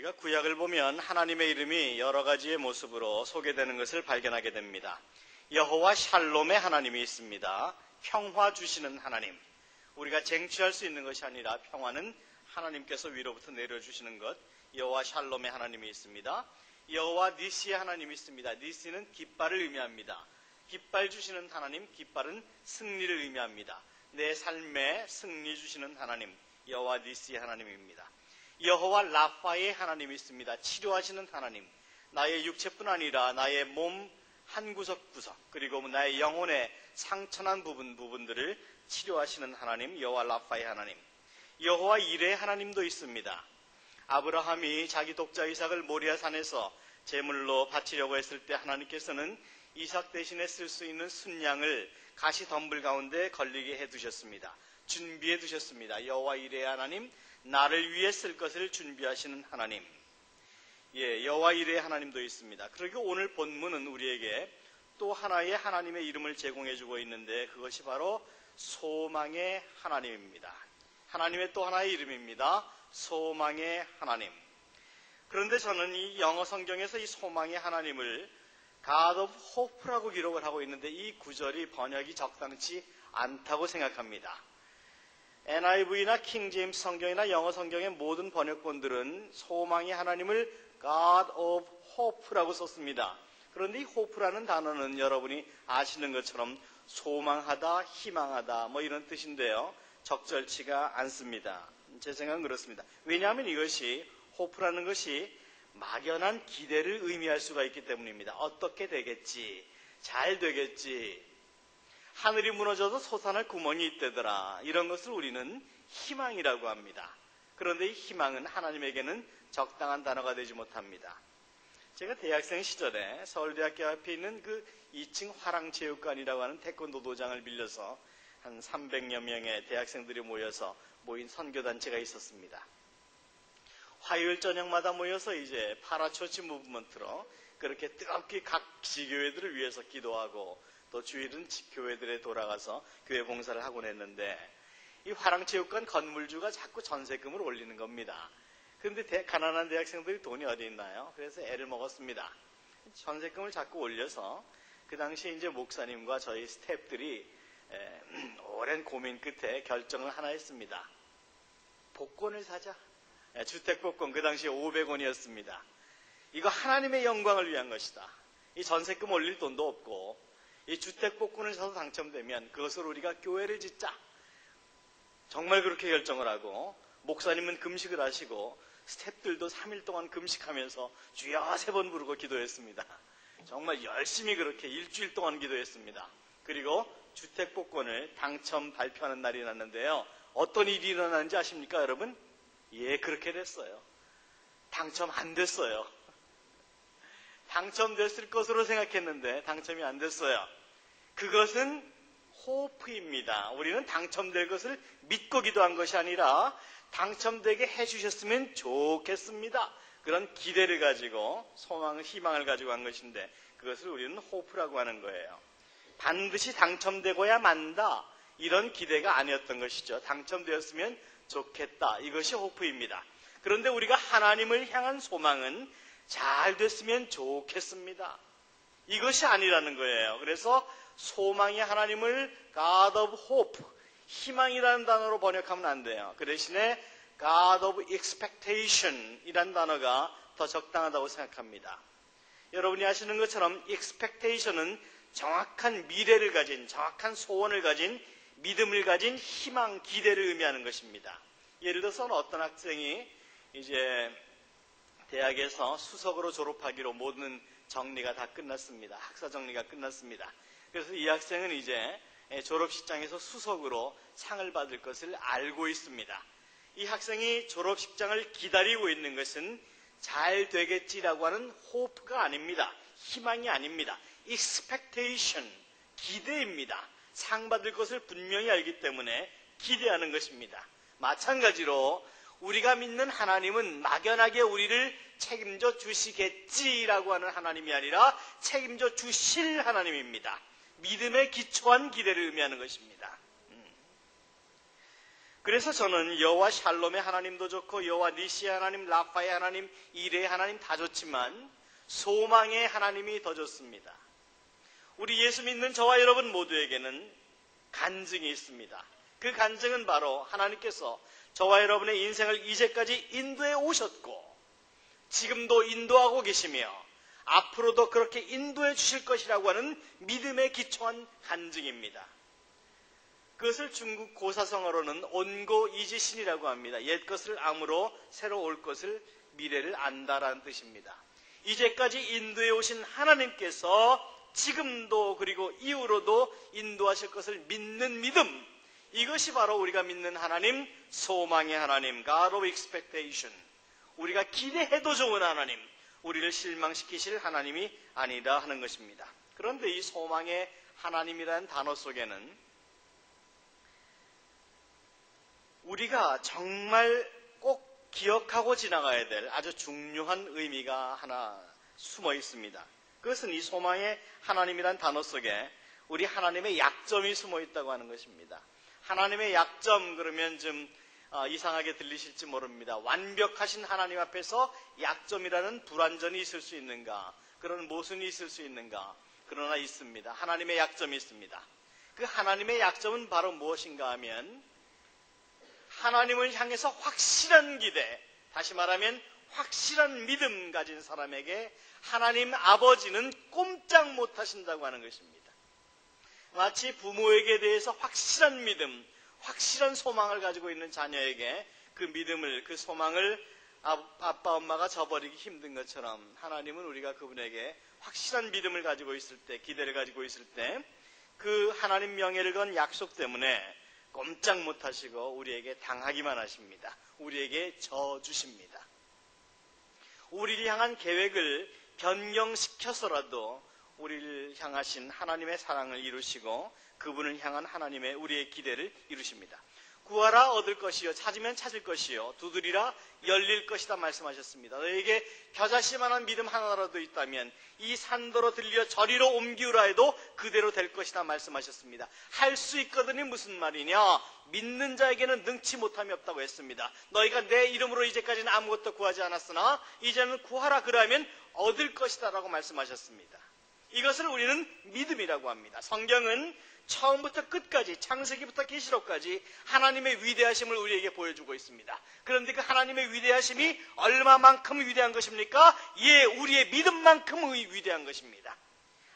우리가 구약을 보면 하나님의 이름이 여러 가지의 모습으로 소개되는 것을 발견하게 됩니다. 여호와 샬롬의 하나님이 있습니다. 평화 주시는 하나님. 우리가 쟁취할 수 있는 것이 아니라 평화는 하나님께서 위로부터 내려주시는 것. 여호와 샬롬의 하나님이 있습니다. 여호와 니시의 하나님이 있습니다. 니시는 깃발을 의미합니다. 깃발 주시는 하나님, 깃발은 승리를 의미합니다. 내 삶에 승리 주시는 하나님, 여호와 니시의 하나님입니다. 여호와 라파의 하나님이 있습니다. 치료하시는 하나님, 나의 육체뿐 아니라 나의 몸 한 구석구석, 그리고 나의 영혼의 상처난 부분들을 치료하시는 하나님, 여호와 라파의 하나님. 여호와 이레의 하나님도 있습니다. 아브라함이 자기 독자 이삭을 모리아 산에서 제물로 바치려고 했을 때 하나님께서는 이삭 대신에 쓸 수 있는 순양을 가시 덤불 가운데 걸리게 해두셨습니다. 준비해 두셨습니다. 여호와 이레의 하나님, 나를 위해 쓸 것을 준비하시는 하나님. 여호와 이레의 하나님도 있습니다. 그리고 오늘 본문은 우리에게 또 하나의 하나님의 이름을 제공해주고 있는데 그것이 바로 소망의 하나님입니다. 하나님의 또 하나의 이름입니다. 소망의 하나님. 그런데 저는 이 영어 성경에서 이 소망의 하나님을 God of Hope라고 기록을 하고 있는데 이 구절이 번역이 적당치 않다고 생각합니다. NIV나 킹 제임스 성경이나 영어 성경의 모든 번역본들은 소망의 하나님을 God of Hope라고 썼습니다. 그런데 이 hope라는 단어는 여러분이 아시는 것처럼 소망하다, 희망하다 뭐 이런 뜻인데요. 적절치가 않습니다. 제 생각은 그렇습니다. 왜냐하면 이것이 hope라는 것이 막연한 기대를 의미할 수가 있기 때문입니다. 어떻게 되겠지, 잘 되겠지, 하늘이 무너져도 솟아날 구멍이 있대더라, 이런 것을 우리는 희망이라고 합니다. 그런데 이 희망은 하나님에게는 적당한 단어가 되지 못합니다. 제가 대학생 시절에 서울대학교 앞에 있는 그 2층 화랑체육관이라고 하는 태권도 도장을 빌려서 한 300여 명의 대학생들이 모인 선교단체가 있었습니다. 화요일 저녁마다 모여서 이제 파라초치 무브먼트로 그렇게 뜨겁게 각 지교회들을 위해서 기도하고 또 주일은 교회들에 돌아가서 교회 봉사를 하곤 했는데 이 화랑체육관 건물주가 자꾸 전세금을 올리는 겁니다. 그런데 가난한 대학생들이 돈이 어디 있나요? 그래서 애를 먹었습니다. 전세금을 자꾸 올려서 그 당시에 이제 목사님과 저희 스태프들이 오랜 고민 끝에 결정을 하나 했습니다. 복권을 사자. 주택복권, 그 당시에 500원이었습니다. 이거 하나님의 영광을 위한 것이다. 이 전세금 올릴 돈도 없고 이 주택복권을 사서 당첨되면 그것을 우리가 교회를 짓자. 정말 그렇게 결정을 하고 목사님은 금식을 하시고 스태프들도 3일 동안 금식하면서 주여 3번 부르고 기도했습니다. 정말 열심히 그렇게 일주일 동안 기도했습니다. 그리고 주택복권을 당첨 발표하는 날이 났는데요. 어떤 일이 일어나는지 아십니까, 여러분? 그렇게 됐어요. 당첨 안 됐어요. 당첨됐을 것으로 생각했는데 당첨이 안 됐어요. 그것은 호프입니다. 우리는 당첨될 것을 믿고 기도한 것이 아니라 당첨되게 해주셨으면 좋겠습니다. 그런 기대를 가지고 소망을, 희망을 가지고 한 것인데 그것을 우리는 호프라고 하는 거예요. 반드시 당첨되고야 만다, 이런 기대가 아니었던 것이죠. 당첨되었으면 좋겠다, 이것이 호프입니다. 그런데 우리가 하나님을 향한 소망은 잘 됐으면 좋겠습니다, 이것이 아니라는 거예요. 그래서 소망의 하나님을 God of Hope, 희망이라는 단어로 번역하면 안 돼요. 그 대신에 God of Expectation 이라는 단어가 더 적당하다고 생각합니다. 여러분이 아시는 것처럼 Expectation은 정확한 미래를 가진, 정확한 소원을 가진, 믿음을 가진 희망, 기대를 의미하는 것입니다. 예를 들어서 어떤 학생이 이제 대학에서 수석으로 졸업하기로 모든 정리가 다 끝났습니다. 학사 정리가 끝났습니다. 그래서 이 학생은 이제 졸업식장에서 수석으로 상을 받을 것을 알고 있습니다. 이 학생이 졸업식장을 기다리고 있는 것은 잘 되겠지라고 하는 호프가 아닙니다. 희망이 아닙니다. expectation, 기대입니다. 상 받을 것을 분명히 알기 때문에 기대하는 것입니다. 마찬가지로 우리가 믿는 하나님은 막연하게 우리를 책임져 주시겠지라고 하는 하나님이 아니라 책임져 주실 하나님입니다. 믿음에 기초한 기대를 의미하는 것입니다. 그래서 저는 여호와 샬롬의 하나님도 좋고 여호와 니시의 하나님, 라파의 하나님, 이레의 하나님 다 좋지만 소망의 하나님이 더 좋습니다. 우리 예수 믿는 저와 여러분 모두에게는 간증이 있습니다. 그 간증은 바로 하나님께서 저와 여러분의 인생을 이제까지 인도해 오셨고 지금도 인도하고 계시며 앞으로도 그렇게 인도해 주실 것이라고 하는 믿음에 기초한 간증입니다. 그것을 중국 고사성어로는 온고이지신이라고 합니다. 옛 것을 암으로 새로 올 것을 미래를 안다라는 뜻입니다. 이제까지 인도해 오신 하나님께서 지금도 그리고 이후로도 인도하실 것을 믿는 믿음, 이것이 바로 우리가 믿는 하나님, 소망의 하나님, God of Expectation, 우리가 기대해도 좋은 하나님, 우리를 실망시키실 하나님이 아니라 하는 것입니다. 그런데 이 소망의 하나님이라는 단어 속에는 우리가 정말 꼭 기억하고 지나가야 될 아주 중요한 의미가 하나 숨어 있습니다. 그것은 이 소망의 하나님이란 단어 속에 우리 하나님의 약점이 숨어 있다고 하는 것입니다. 하나님의 약점 그러면 좀 이상하게 들리실지 모릅니다. 완벽하신 하나님 앞에서 약점이라는 불완전이 있을 수 있는가? 그런 모순이 있을 수 있는가? 그러나 있습니다. 하나님의 약점이 있습니다. 그 하나님의 약점은 바로 무엇인가 하면 하나님을 향해서 확실한 기대, 다시 말하면 확실한 믿음 가진 사람에게 하나님 아버지는 꼼짝 못하신다고 하는 것입니다. 마치 부모에게 대해서 확실한 믿음, 확실한 소망을 가지고 있는 자녀에게 그 믿음을, 그 소망을 아빠 엄마가 저버리기 힘든 것처럼 하나님은 우리가 그분에게 확실한 믿음을 가지고 있을 때, 기대를 가지고 있을 때 그 하나님 명예를 건 약속 때문에 꼼짝 못하시고 우리에게 당하기만 하십니다. 우리에게 져주십니다. 우리를 향한 계획을 변경시켜서라도 우리를 향하신 하나님의 사랑을 이루시고 그분을 향한 하나님의 우리의 기대를 이루십니다. 구하라 얻을 것이요 찾으면 찾을 것이요 두드리라 열릴 것이다 말씀하셨습니다. 너에게 겨자씨만한 믿음 하나라도 있다면 이 산더러 들려 저리로 옮기우라 해도 그대로 될 것이다 말씀하셨습니다. 할 수 있거든이 무슨 말이냐? 믿는 자에게는 능치 못함이 없다고 했습니다. 너희가 내 이름으로 이제까지는 아무것도 구하지 않았으나 이제는 구하라 그러면 얻을 것이다 라고 말씀하셨습니다. 이것을 우리는 믿음이라고 합니다. 성경은 처음부터 끝까지 창세기부터 계시록까지 하나님의 위대하심을 우리에게 보여주고 있습니다. 그런데 그 하나님의 위대하심이 얼마만큼 위대한 것입니까? 예, 우리의 믿음만큼 위대한 것입니다.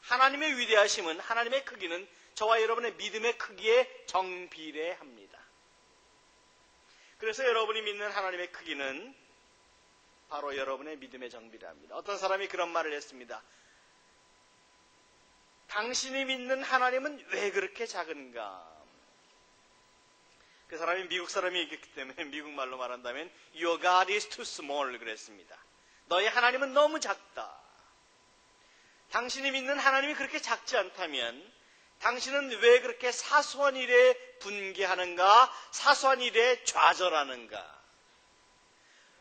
하나님의 위대하심은, 하나님의 크기는 저와 여러분의 믿음의 크기에 정비례합니다. 그래서 여러분이 믿는 하나님의 크기는 바로 여러분의 믿음에 정비례합니다. 어떤 사람이 그런 말을 했습니다. 당신이 믿는 하나님은 왜 그렇게 작은가? 그 사람이 미국 사람이기 때문에 미국 말로 말한다면 Your God is too small 그랬습니다. 너의 하나님은 너무 작다. 당신이 믿는 하나님이 그렇게 작지 않다면 당신은 왜 그렇게 사소한 일에 분개하는가? 사소한 일에 좌절하는가?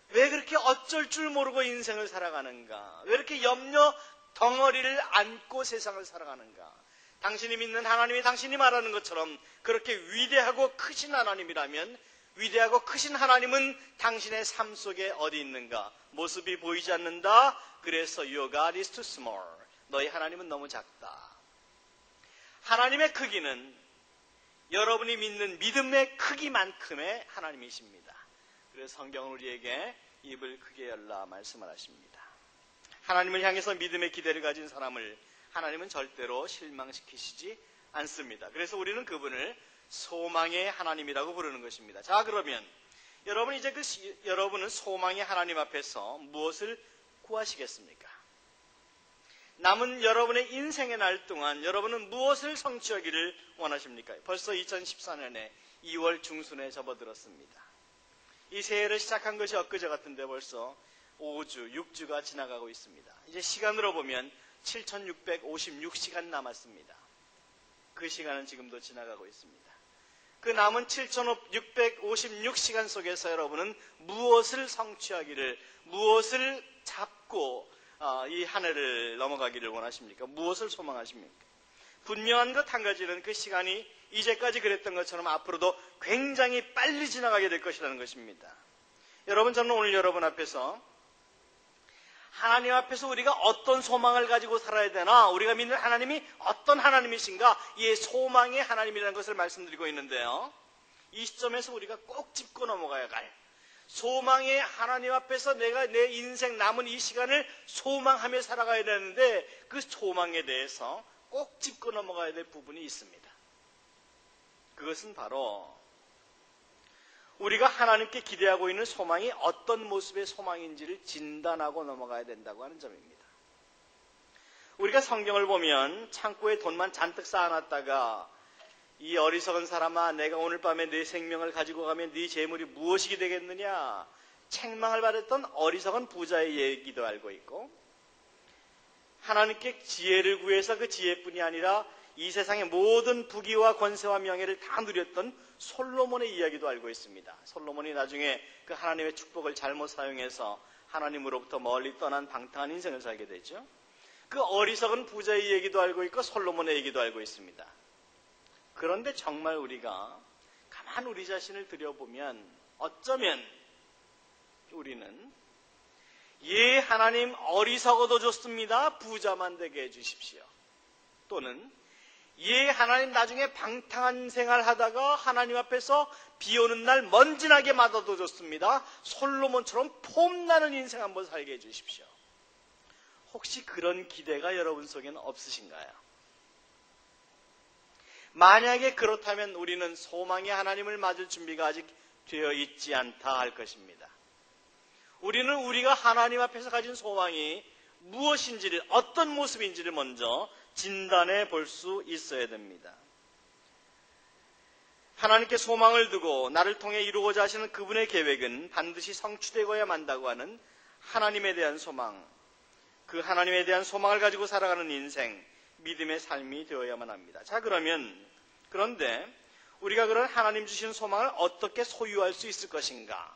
왜 그렇게 어쩔 줄 모르고 인생을 살아가는가? 왜 이렇게 염려 덩어리를 안고 세상을 살아가는가? 당신이 믿는 하나님이 당신이 말하는 것처럼 그렇게 위대하고 크신 하나님이라면 위대하고 크신 하나님은 당신의 삶 속에 어디 있는가? 모습이 보이지 않는다. 그래서 Your God is too small. 너희 하나님은 너무 작다. 하나님의 크기는 여러분이 믿는 믿음의 크기만큼의 하나님이십니다. 그래서 성경은 우리에게 입을 크게 열라 말씀을 하십니다. 하나님을 향해서 믿음의 기대를 가진 사람을 하나님은 절대로 실망시키시지 않습니다. 그래서 우리는 그분을 소망의 하나님이라고 부르는 것입니다. 자, 그러면 여러분 이제 여러분은 소망의 하나님 앞에서 무엇을 구하시겠습니까? 남은 여러분의 인생의 날 동안 여러분은 무엇을 성취하기를 원하십니까? 벌써 2014년에 2월 중순에 접어들었습니다. 이 새해를 시작한 것이 엊그제 같은데 벌써 5주, 6주가 지나가고 있습니다. 이제 시간으로 보면 7,656시간 남았습니다. 그 시간은 지금도 지나가고 있습니다. 그 남은 7,656시간 속에서 여러분은 무엇을 성취하기를, 무엇을 잡고 이 한 해를 넘어가기를 원하십니까? 무엇을 소망하십니까? 분명한 것 한 가지는 그 시간이 이제까지 그랬던 것처럼 앞으로도 굉장히 빨리 지나가게 될 것이라는 것입니다. 여러분, 저는 오늘 여러분 앞에서 하나님 앞에서 우리가 어떤 소망을 가지고 살아야 되나, 우리가 믿는 하나님이 어떤 하나님이신가, 이 소망의 하나님이라는 것을 말씀드리고 있는데요. 이 시점에서 우리가 꼭 짚고 넘어가야 할 소망의 하나님 앞에서 내가 내 인생 남은 이 시간을 소망하며 살아가야 되는데, 그 소망에 대해서 꼭 짚고 넘어가야 될 부분이 있습니다. 그것은 바로 우리가 하나님께 기대하고 있는 소망이 어떤 모습의 소망인지를 진단하고 넘어가야 된다고 하는 점입니다. 우리가 성경을 보면 창고에 돈만 잔뜩 쌓아놨다가 이 어리석은 사람아, 내가 오늘 밤에 네 생명을 가지고 가면 네 재물이 무엇이게 되겠느냐, 책망을 받았던 어리석은 부자의 얘기도 알고 있고, 하나님께 지혜를 구해서 그 지혜뿐이 아니라 이 세상의 모든 부귀와 권세와 명예를 다 누렸던 솔로몬의 이야기도 알고 있습니다. 솔로몬이 나중에 그 하나님의 축복을 잘못 사용해서 하나님으로부터 멀리 떠난 방탕한 인생을 살게 되죠. 그 어리석은 부자의 얘기도 알고 있고 솔로몬의 얘기도 알고 있습니다. 그런데 정말 우리가 가만 우리 자신을 들여보면 어쩌면 우리는 예, 하나님 어리석어도 좋습니다, 부자만 되게 해주십시오. 또는 예, 하나님 나중에 방탕한 생활하다가 하나님 앞에서 비 오는 날 먼지나게 맞아도 좋습니다, 솔로몬처럼 폼나는 인생 한번 살게 해주십시오. 혹시 그런 기대가 여러분 속에는 없으신가요? 만약에 그렇다면 우리는 소망의 하나님을 맞을 준비가 아직 되어 있지 않다 할 것입니다. 우리는 우리가 하나님 앞에서 가진 소망이 무엇인지를, 어떤 모습인지를 먼저 진단해 볼 수 있어야 됩니다. 하나님께 소망을 두고 나를 통해 이루고자 하시는 그분의 계획은 반드시 성취되어야 만다고 하는 하나님에 대한 소망, 그 하나님에 대한 소망을 가지고 살아가는 인생, 믿음의 삶이 되어야만 합니다. 자, 그런데 우리가 그런 하나님 주신 소망을 어떻게 소유할 수 있을 것인가?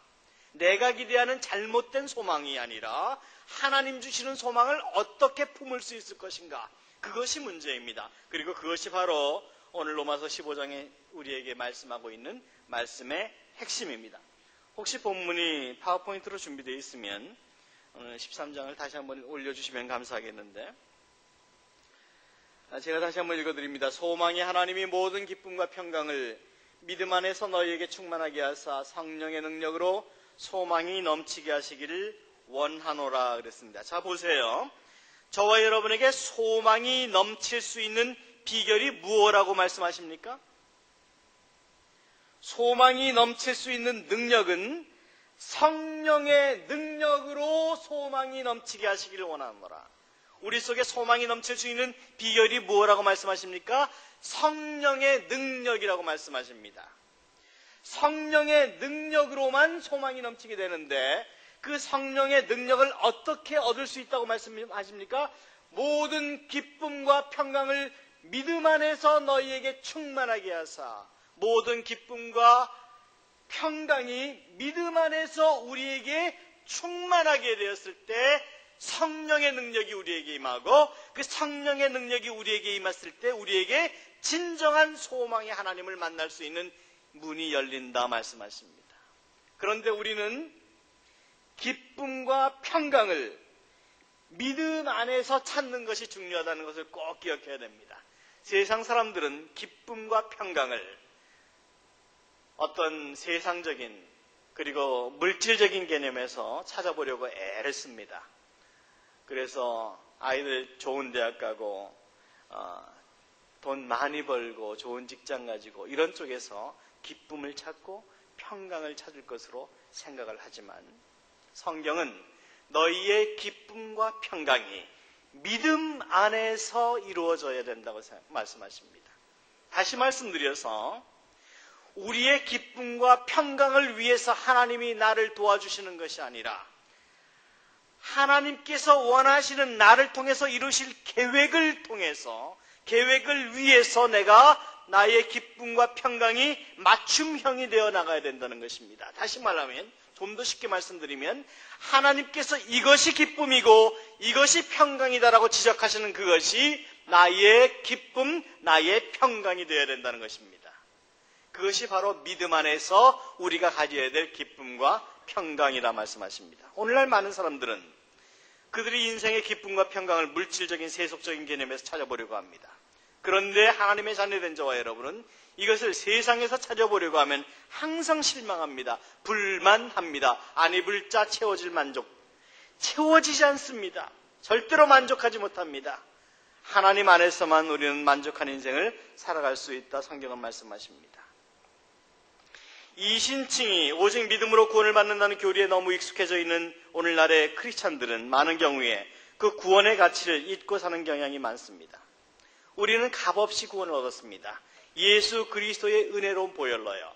내가 기대하는 잘못된 소망이 아니라 하나님 주시는 소망을 어떻게 품을 수 있을 것인가? 그것이 문제입니다. 그리고 그것이 바로 오늘 로마서 15장에 우리에게 말씀하고 있는 말씀의 핵심입니다. 혹시 본문이 파워포인트로 준비되어 있으면 13장을 다시 한번 올려주시면 감사하겠는데, 제가 다시 한번 읽어드립니다. 소망이 하나님이 모든 기쁨과 평강을 믿음 안에서 너희에게 충만하게 하사 성령의 능력으로 소망이 넘치게 하시기를 원하노라 그랬습니다. 자, 보세요. 저와 여러분에게 소망이 넘칠 수 있는 비결이 무엇이라고 말씀하십니까? 소망이 넘칠 수 있는 능력은 성령의 능력으로 소망이 넘치게 하시기를 원하노라. 우리 속에 소망이 넘칠 수 있는 비결이 무엇이라고 말씀하십니까? 성령의 능력이라고 말씀하십니다. 성령의 능력으로만 소망이 넘치게 되는데, 그 성령의 능력을 어떻게 얻을 수 있다고 말씀하십니까? 모든 기쁨과 평강을 믿음 안에서 너희에게 충만하게 하사, 모든 기쁨과 평강이 믿음 안에서 우리에게 충만하게 되었을 때 성령의 능력이 우리에게 임하고, 그 성령의 능력이 우리에게 임했을 때 우리에게 진정한 소망의 하나님을 만날 수 있는 문이 열린다 말씀하십니다. 그런데 우리는 기쁨과 평강을 믿음 안에서 찾는 것이 중요하다는 것을 꼭 기억해야 됩니다. 세상 사람들은 기쁨과 평강을 어떤 세상적인 그리고 물질적인 개념에서 찾아보려고 애를 씁니다. 그래서 아이들 좋은 대학 가고 돈 많이 벌고 좋은 직장 가지고 이런 쪽에서 기쁨을 찾고 평강을 찾을 것으로 생각을 하지만, 성경은 너희의 기쁨과 평강이 믿음 안에서 이루어져야 된다고 말씀하십니다. 다시 말씀드려서 우리의 기쁨과 평강을 위해서 하나님이 나를 도와주시는 것이 아니라 하나님께서 원하시는 나를 통해서 이루실 계획을 통해서, 계획을 위해서 내가 나의 기쁨과 평강이 맞춤형이 되어 나가야 된다는 것입니다. 다시 말하면, 좀 더 쉽게 말씀드리면, 하나님께서 이것이 기쁨이고 이것이 평강이다라고 지적하시는 그것이 나의 기쁨, 나의 평강이 되어야 된다는 것입니다. 그것이 바로 믿음 안에서 우리가 가져야 될 기쁨과 평강이라 말씀하십니다. 오늘날 많은 사람들은 그들이 인생의 기쁨과 평강을 물질적인 세속적인 개념에서 찾아보려고 합니다. 그런데 하나님의 자녀된 저와 여러분은 이것을 세상에서 찾아보려고 하면 항상 실망합니다. 불만합니다. 안 입을 자 채워질 만족. 채워지지 않습니다. 절대로 만족하지 못합니다. 하나님 안에서만 우리는 만족한 인생을 살아갈 수 있다 성경은 말씀하십니다. 이신칭이 오직 믿음으로 구원을 받는다는 교리에 너무 익숙해져 있는 오늘날의 크리스찬들은 많은 경우에 그 구원의 가치를 잊고 사는 경향이 많습니다. 우리는 값없이 구원을 얻었습니다. 예수 그리스도의 은혜로운 보혈로요.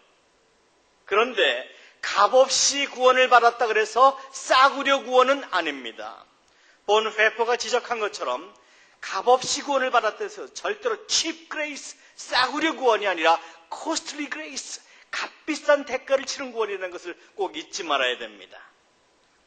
그런데 값없이 구원을 받았다 그래서 싸구려 구원은 아닙니다. 본 회포가 지적한 것처럼 값없이 구원을 받았다 해서 절대로 cheap grace, 싸구려 구원이 아니라 costly grace, 값비싼 대가를 치른 구원이라는 것을 꼭 잊지 말아야 됩니다.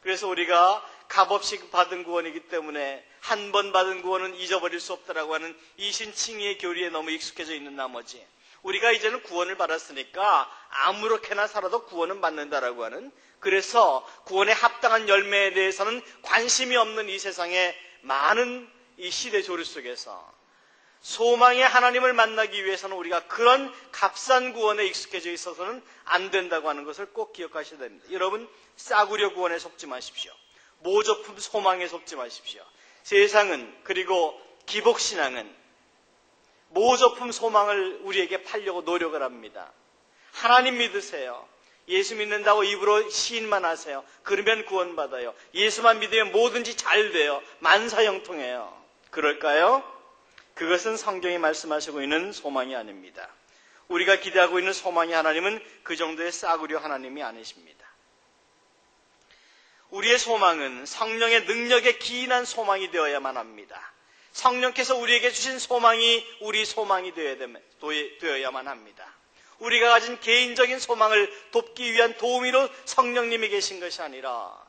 그래서 우리가 값없이 받은 구원이기 때문에 한 번 받은 구원은 잊어버릴 수 없다라고 하는 이신칭의의 교리에 너무 익숙해져 있는 나머지 우리가 이제는 구원을 받았으니까 아무렇게나 살아도 구원은 받는다라고 하는, 그래서 구원에 합당한 열매에 대해서는 관심이 없는 이 세상의 많은 이 시대 조류 속에서 소망의 하나님을 만나기 위해서는 우리가 그런 값싼 구원에 익숙해져 있어서는 안 된다고 하는 것을 꼭 기억하셔야 됩니다. 여러분, 싸구려 구원에 속지 마십시오. 모조품 소망에 속지 마십시오. 세상은, 그리고 기복신앙은 모조품 소망을 우리에게 팔려고 노력을 합니다. 하나님 믿으세요. 예수 믿는다고 입으로 시인만 하세요. 그러면 구원받아요. 예수만 믿으면 뭐든지 잘 돼요. 만사형통해요. 그럴까요? 그것은 성경이 말씀하시고 있는 소망이 아닙니다. 우리가 기대하고 있는 소망의 하나님은 그 정도의 싸구려 하나님이 아니십니다. 우리의 소망은 성령의 능력에 기인한 소망이 되어야만 합니다. 성령께서 우리에게 주신 소망이 우리 소망이 되어야만 합니다. 우리가 가진 개인적인 소망을 돕기 위한 도우미로 성령님이 계신 것이 아니라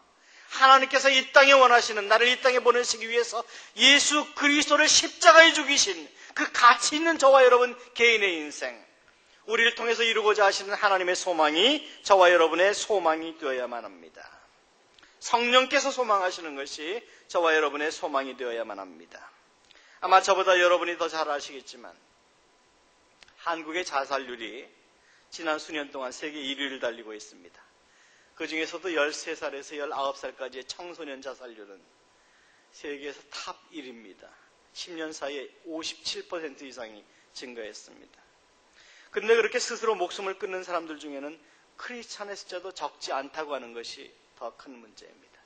하나님께서 이 땅에 원하시는, 나를 이 땅에 보내시기 위해서 예수 그리스도를 십자가에 죽이신 그 가치 있는 저와 여러분 개인의 인생, 우리를 통해서 이루고자 하시는 하나님의 소망이 저와 여러분의 소망이 되어야만 합니다. 성령께서 소망하시는 것이 저와 여러분의 소망이 되어야만 합니다. 아마 저보다 여러분이 더 잘 아시겠지만 한국의 자살률이 지난 수년 동안 세계 1위를 달리고 있습니다. 그 중에서도 13살에서 19살까지의 청소년 자살률은 세계에서 탑 1위입니다. 10년 사이에 57% 이상이 증가했습니다. 그런데 그렇게 스스로 목숨을 끊는 사람들 중에는 크리스찬의 숫자도 적지 않다고 하는 것이 더 큰 문제입니다.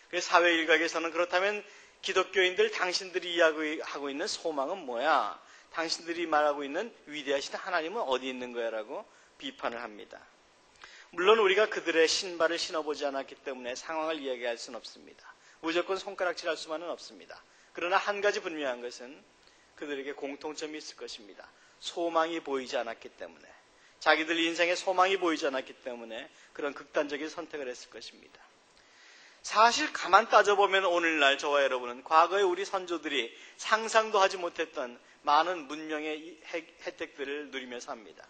그래서 사회 일각에서는 그렇다면 기독교인들, 당신들이 이야기하고 있는 소망은 뭐야? 당신들이 말하고 있는 위대하신 하나님은 어디 있는 거야? 라고 비판을 합니다. 물론 우리가 그들의 신발을 신어보지 않았기 때문에 상황을 이야기할 수는 없습니다. 무조건 손가락질할 수만은 없습니다. 그러나 한 가지 분명한 것은 그들에게 공통점이 있을 것입니다. 소망이 보이지 않았기 때문에, 자기들 인생에 소망이 보이지 않았기 때문에 그런 극단적인 선택을 했을 것입니다. 사실 가만 따져보면 오늘날 저와 여러분은 과거에 우리 선조들이 상상도 하지 못했던 많은 문명의 혜택들을 누리며 삽니다.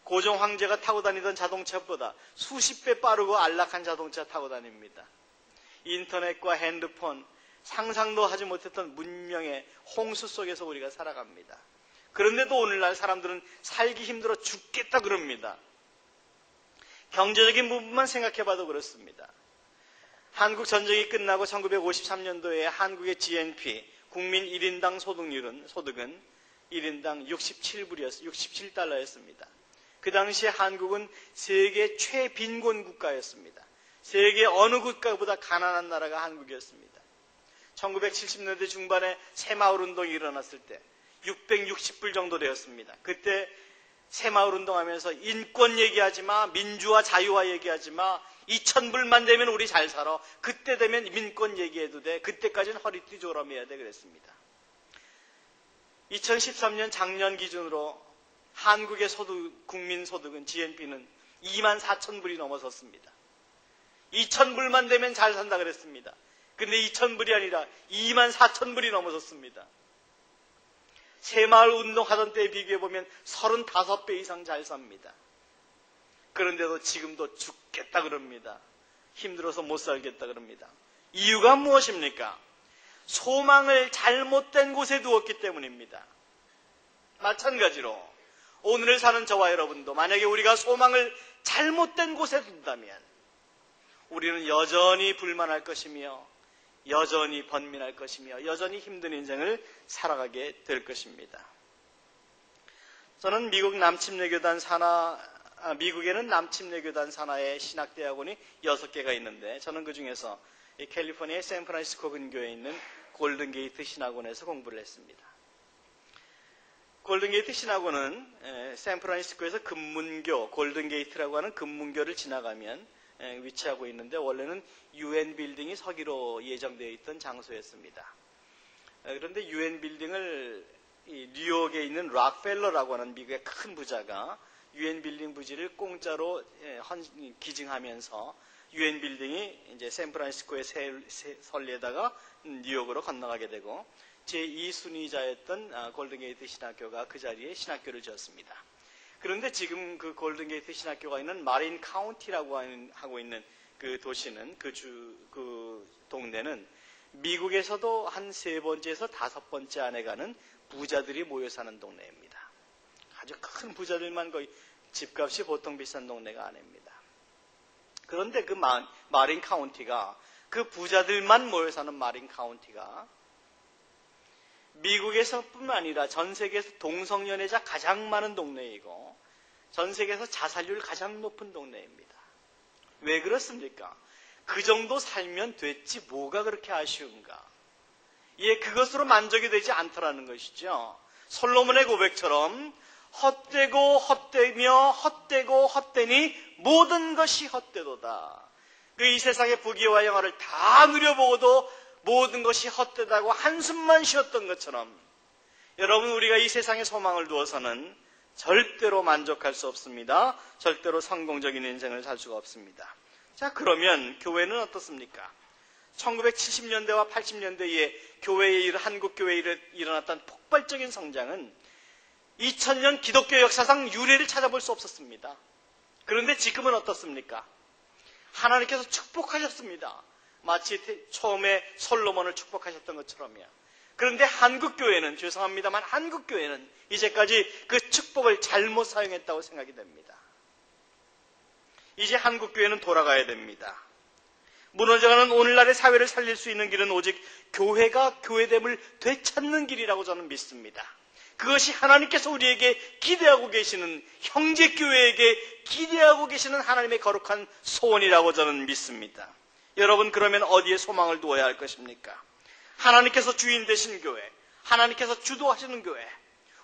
고종 황제가 타고 다니던 자동차보다 수십 배 빠르고 안락한 자동차 타고 다닙니다. 인터넷과 핸드폰, 상상도 하지 못했던 문명의 홍수 속에서 우리가 살아갑니다. 그런데도 오늘날 사람들은 살기 힘들어 죽겠다 그럽니다. 경제적인 부분만 생각해봐도 그렇습니다. 한국 전쟁이 끝나고 1953년도에 한국의 GNP, 국민 1인당 소득은 1인당 67달러였습니다. 그 당시에 한국은 세계 최빈곤 국가였습니다. 세계 어느 국가보다 가난한 나라가 한국이었습니다. 1970년대 중반에 새마을운동이 일어났을 때 660불 정도 되었습니다. 그때 새마을운동하면서 인권 얘기하지 마, 민주화 자유화 얘기하지 마, 2,000불만 되면 우리 잘 살아, 그때 되면 민권 얘기해도 돼, 그때까지는 허리띠 조람해야 돼 그랬습니다. 2013년 작년 기준으로 한국의 국민소득은 GNP는 24,000불이 넘어섰습니다. 2,000불만 되면 잘 산다 그랬습니다. 근데 2,000불이 아니라 24,000불이 넘어섰습니다. 새마을 운동하던 때에 비교해보면 35배 이상 잘 삽니다. 그런데도 지금도 죽겠다 그럽니다. 힘들어서 못 살겠다 그럽니다. 이유가 무엇입니까? 소망을 잘못된 곳에 두었기 때문입니다. 마찬가지로 오늘을 사는 저와 여러분도 만약에 우리가 소망을 잘못된 곳에 둔다면 우리는 여전히 불만할 것이며 여전히 번민할 것이며 여전히 힘든 인생을 살아가게 될 것입니다. 저는 미국에는 남침례교단 산하의 신학대학원이 6개가 있는데 저는 그 중에서 캘리포니아의 샌프란시스코 근교에 있는 골든게이트 신학원에서 공부를 했습니다. 골든게이트 신학원은 샌프란시스코에서 금문교, 골든게이트라고 하는 금문교를 지나가면 위치하고 있는데 원래는 UN 빌딩이 서기로 예정되어 있던 장소였습니다. 그런데 UN 빌딩을 뉴욕에 있는 락펠러라고 하는 미국의 큰 부자가 UN 빌딩 부지를 공짜로 기증하면서 UN 빌딩이 이제 샌프란시스코에 설리에다가 뉴욕으로 건너가게 되고 제2순위자였던 골든게이트 신학교가 그 자리에 신학교를 지었습니다. 그런데 지금 그 골든게이트 신학교가 있는 마린 카운티라고 하고 있는 그 도시는 그 동네는 미국에서도 한 3번째에서 5번째 안에 가는 부자들이 모여 사는 동네입니다. 아주 큰 부자들만 거의 집값이 보통 비싼 동네가 아닙니다. 그런데 그 마린 카운티가 그 부자들만 모여 사는 마린 카운티가 미국에서뿐만 아니라 전 세계에서 동성연애자 가장 많은 동네이고 전 세계에서 자살률 가장 높은 동네입니다. 왜 그렇습니까? 그 정도 살면 됐지 뭐가 그렇게 아쉬운가? 그것으로 만족이 되지 않더라는 것이죠. 솔로몬의 고백처럼 헛되고 헛되며 헛되고 헛되니 모든 것이 헛되도다. 이 세상의 부귀와 영화를 다 누려보고도 모든 것이 헛되다고 한숨만 쉬었던 것처럼 여러분 우리가 이 세상에 소망을 두어서는 절대로 만족할 수 없습니다. 절대로 성공적인 인생을 살 수가 없습니다. 자, 그러면 교회는 어떻습니까? 1970년대와 80년대에 한국 교회에 일어났던 폭발적인 성장은 2000년 기독교 역사상 유례를 찾아볼 수 없었습니다. 그런데 지금은 어떻습니까? 하나님께서 축복하셨습니다. 마치 처음에 솔로몬을 축복하셨던 것처럼요. 그런데 한국교회는 죄송합니다만 한국교회는 이제까지 그 축복을 잘못 사용했다고 생각이 됩니다. 이제 한국교회는 돌아가야 됩니다. 무너져가는 오늘날의 사회를 살릴 수 있는 길은 오직 교회가 교회됨을 되찾는 길이라고 저는 믿습니다. 그것이 하나님께서 우리에게 기대하고 계시는 형제교회에게 기대하고 계시는 하나님의 거룩한 소원이라고 저는 믿습니다. 여러분 그러면 어디에 소망을 두어야 할 것입니까? 하나님께서 주인 되신 교회, 하나님께서 주도하시는 교회,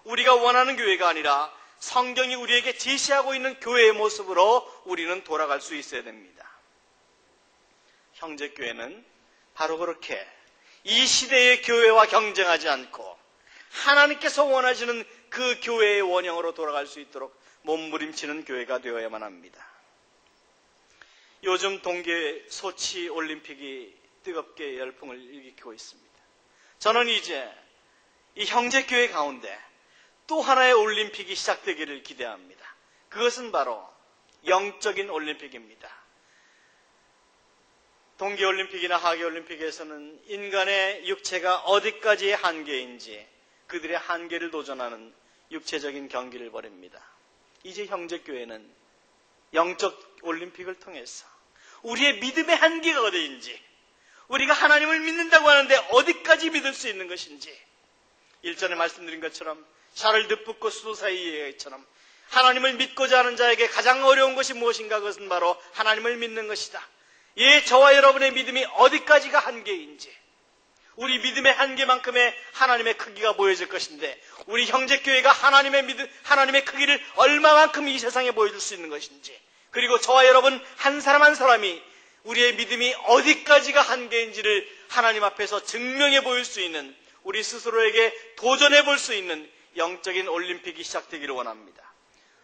우리가 원하는 교회가 아니라 성경이 우리에게 제시하고 있는 교회의 모습으로 우리는 돌아갈 수 있어야 됩니다. 형제교회는 바로 그렇게 이 시대의 교회와 경쟁하지 않고 하나님께서 원하시는 그 교회의 원형으로 돌아갈 수 있도록 몸부림치는 교회가 되어야만 합니다. 요즘 동계 소치 올림픽이 뜨겁게 열풍을 일으키고 있습니다. 저는 이제 이 형제교회 가운데 또 하나의 올림픽이 시작되기를 기대합니다. 그것은 바로 영적인 올림픽입니다. 동계올림픽이나 하계올림픽에서는 인간의 육체가 어디까지의 한계인지 그들의 한계를 도전하는 육체적인 경기를 벌입니다. 이제 형제교회는 영적 올림픽을 통해서 우리의 믿음의 한계가 어디인지, 우리가 하나님을 믿는다고 하는데 어디까지 믿을 수 있는 것인지, 일전에 말씀드린 것처럼 샤를 드풋고 수도사의 얘기처럼 하나님을 믿고자 하는 자에게 가장 어려운 것이 무엇인가? 그것은 바로 하나님을 믿는 것이다. 저와 여러분의 믿음이 어디까지가 한계인지, 우리 믿음의 한계만큼의 하나님의 크기가 보여질 것인데, 우리 형제교회가 하나님의 크기를 얼마만큼 이 세상에 보여줄 수 있는 것인지, 그리고 저와 여러분 한 사람 한 사람이 우리의 믿음이 어디까지가 한계인지를 하나님 앞에서 증명해 보일 수 있는, 우리 스스로에게 도전해 볼 수 있는 영적인 올림픽이 시작되기를 원합니다.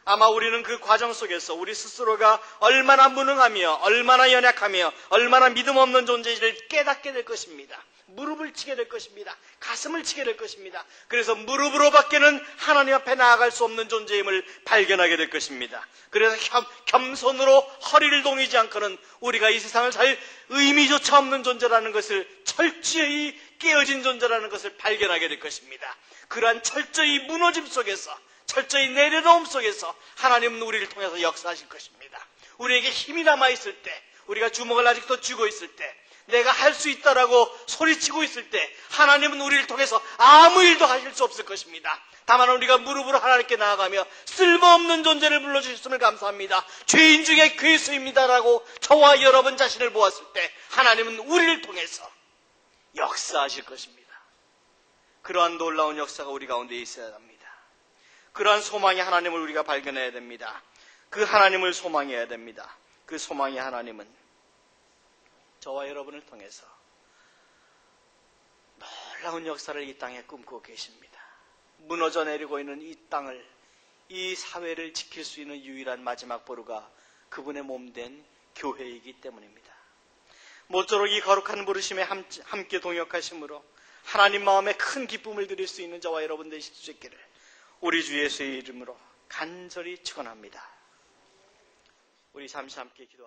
아마 우리는 그 과정 속에서 우리 스스로가 얼마나 무능하며 얼마나 연약하며 얼마나 믿음 없는 존재인지를 깨닫게 될 것입니다. 무릎을 치게 될 것입니다. 가슴을 치게 될 것입니다. 그래서 무릎으로밖에는 하나님 앞에 나아갈 수 없는 존재임을 발견하게 될 것입니다. 그래서 겸손으로 허리를 동이지 않고는 우리가 이 세상을 살 의미조차 없는 존재라는 것을 철저히 깨어진 존재라는 것을 발견하게 될 것입니다. 그러한 철저히 무너짐 속에서 철저히 내려놓음 속에서 하나님은 우리를 통해서 역사하실 것입니다. 우리에게 힘이 남아있을 때, 우리가 주먹을 아직도 쥐고 있을 때, 내가 할 수 있다라고 소리치고 있을 때 하나님은 우리를 통해서 아무 일도 하실 수 없을 것입니다. 다만 우리가 무릎으로 하나님께 나아가며 쓸모없는 존재를 불러주셨음을 감사합니다. 죄인 중에 괴수입니다라고 저와 여러분 자신을 보았을 때 하나님은 우리를 통해서 역사하실 것입니다. 그러한 놀라운 역사가 우리 가운데 있어야 합니다. 그러한 소망의 하나님을 우리가 발견해야 됩니다. 그 하나님을 소망해야 됩니다. 그 소망의 하나님은 저와 여러분을 통해서 놀라운 역사를 이 땅에 꿈꾸고 계십니다. 무너져 내리고 있는 이 땅을, 이 사회를 지킬 수 있는 유일한 마지막 보루가 그분의 몸된 교회이기 때문입니다. 모쪼록 이 거룩한 부르심에 함께 동역하심으로 하나님 마음에 큰 기쁨을 드릴 수 있는 저와 여러분 되실 수 있기를 우리 주 예수의 이름으로 간절히 축원합니다. 우리 잠시 함께 기도하시죠.